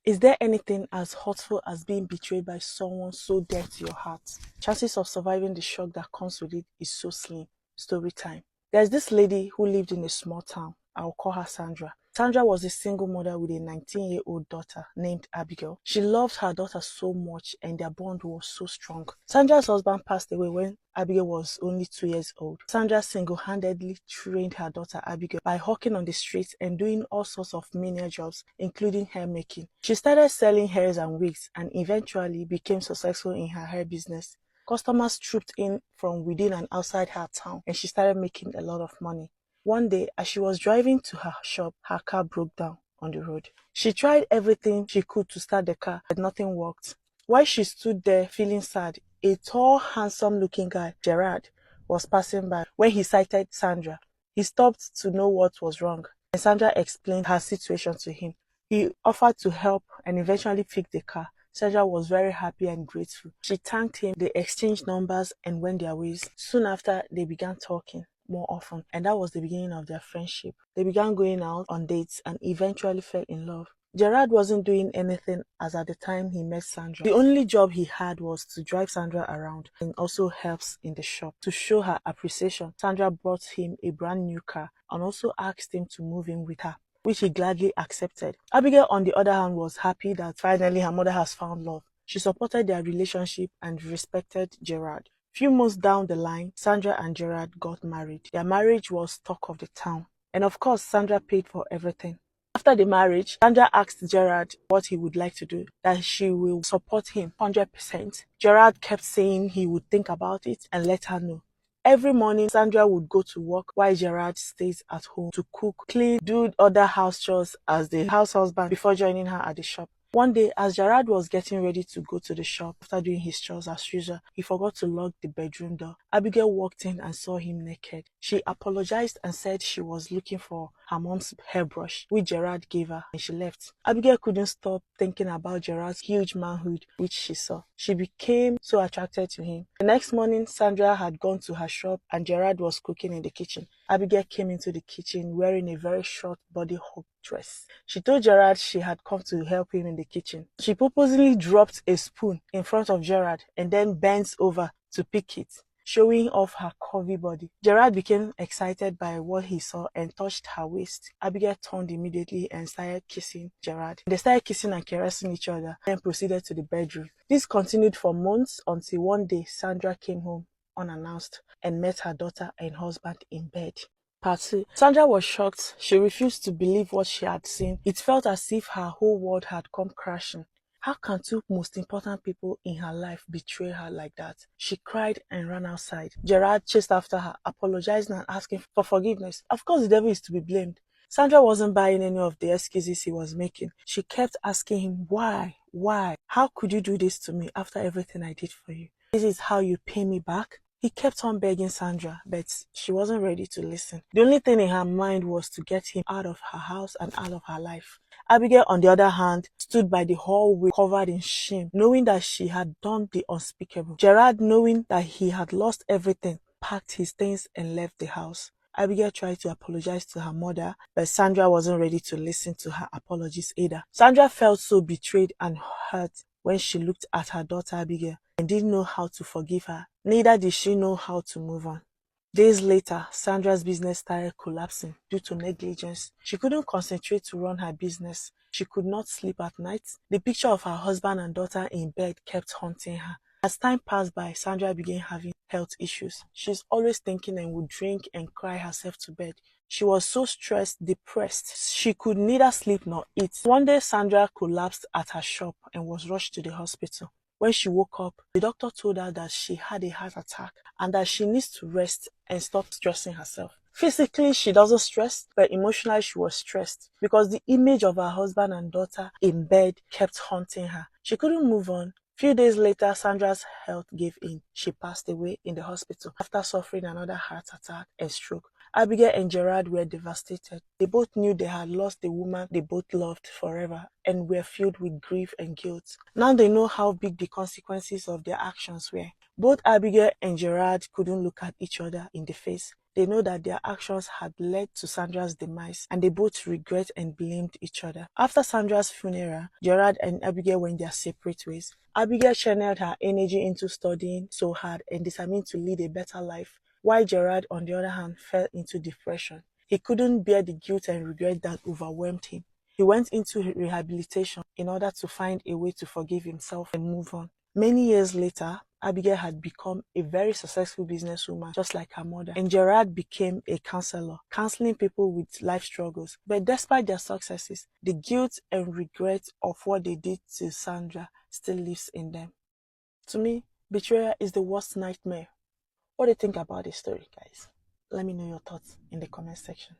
Is there anything as hurtful as being betrayed by someone so dear to your heart? Chances of surviving the shock that comes with it is so slim. Story time. There's this lady who lived in a small town. I'll call her Sandra. Sandra was a single mother with a 19-year-old daughter named Abigail. She loved her daughter so much and their bond was so strong. Sandra's husband passed away when Abigail was only 2 years old. Sandra single-handedly trained her daughter Abigail by hawking on the streets and doing all sorts of menial jobs, including hair making. She started selling hairs and wigs and eventually became successful in her hair business. Customers trooped in from within and outside her town and she started making a lot of money. One day, as she was driving to her shop, her car broke down on the road. She tried everything she could to start the car, but nothing worked. While she stood there feeling sad, a tall, handsome-looking guy, Gerard, was passing by. When he sighted Sandra, he stopped to know what was wrong, and Sandra explained her situation to him. He offered to help and eventually fix the car. Sandra was very happy and grateful. She thanked him, they exchanged numbers and went their ways. Soon after, they began talking more often, and that was the beginning of their friendship. They began going out on dates and eventually fell in love. Gerard wasn't doing anything as at the time he met Sandra. The only job he had was to drive Sandra around and also helps in the shop. To show her appreciation, Sandra brought him a brand new car and also asked him to move in with her, which he gladly accepted. Abigail, on the other hand, was happy that finally her mother has found love. She supported their relationship and respected Gerard. Few months down the line, Sandra and Gerard got married. Their marriage was talk of the town. And of course, Sandra paid for everything. After the marriage, Sandra asked Gerard what he would like to do, that she will support him 100%. Gerard kept saying he would think about it and let her know. Every morning, Sandra would go to work while Gerard stays at home to cook, clean, do other house chores as the house husband before joining her at the shop. One day, as Gerard was getting ready to go to the shop after doing his chores as usual, he forgot to lock the bedroom door. Abigail walked in and saw him naked. She apologized and said she was looking for her mom's hairbrush, which Gerard gave her, and she left. Abigail couldn't stop thinking about Gerard's huge manhood, which she saw. She became so attracted to him. The next morning, Sandra had gone to her shop and Gerard was cooking in the kitchen. Abigail came into the kitchen wearing a very short body hug dress. She told Gerard she had come to help him in the kitchen. She purposely dropped a spoon in front of Gerard and then bent over to pick it, showing off her curvy body. Gerard became excited by what he saw and touched her waist. Abigail turned immediately and started kissing Gerard. They started kissing and caressing each other, then proceeded to the bedroom. This continued for months until one day Sandra came home unannounced and met her daughter and husband in bed. Part 2. Sandra was shocked. She refused to believe what she had seen. It felt as if her whole world had come crashing. How can two most important people in her life betray her like that? She cried and ran outside. Gerard chased after her, apologizing and asking for forgiveness. Of course, the devil is to be blamed. Sandra wasn't buying any of the excuses he was making. She kept asking him, why? Why? How could you do this to me after everything I did for you? This is how you pay me back? He kept on begging Sandra, but she wasn't ready to listen. The only thing in her mind was to get him out of her house and out of her life. Abigail, on the other hand, stood by the hallway covered in shame, knowing that she had done the unspeakable. Gerard, knowing that he had lost everything, packed his things and left the house. Abigail tried to apologize to her mother, but Sandra wasn't ready to listen to her apologies either. Sandra felt so betrayed and hurt when she looked at her daughter Abigail and didn't know how to forgive her. Neither did she know how to move on. Days later, Sandra's business started collapsing due to negligence. She couldn't concentrate to run her business. She could not sleep at night. The picture of her husband and daughter in bed kept haunting her. As time passed by, Sandra began having health issues. She's always thinking and would drink and cry herself to bed. She was so stressed, depressed. She could neither sleep nor eat. One day, Sandra collapsed at her shop and was rushed to the hospital. When she woke up, the doctor told her that she had a heart attack and that she needs to rest and stop stressing herself. Physically, she doesn't stress, but emotionally, she was stressed because the image of her husband and daughter in bed kept haunting her. She couldn't move on. Few days later, Sandra's health gave in. She passed away in the hospital after suffering another heart attack and stroke. Abigail and Gerard were devastated. They both knew they had lost the woman they both loved forever and were filled with grief and guilt. Now they know how big the consequences of their actions were. Both Abigail and Gerard couldn't look at each other in the face. They know that their actions had led to Sandra's demise, and they both regret and blamed each other. After Sandra's funeral, Gerard and Abigail went their separate ways. Abigail channeled her energy into studying so hard and determined to lead a better life, while Gerard, on the other hand, fell into depression. He couldn't bear the guilt and regret that overwhelmed him. He went into rehabilitation in order to find a way to forgive himself and move on. Many years later, Abigail had become a very successful businesswoman, just like her mother, and Gerard became a counselor, counseling people with life struggles. But despite their successes, the guilt and regret of what they did to Sandra still lives in them. To me, betrayal is the worst nightmare. What do you think about this story, guys? Let me know your thoughts in the comment section.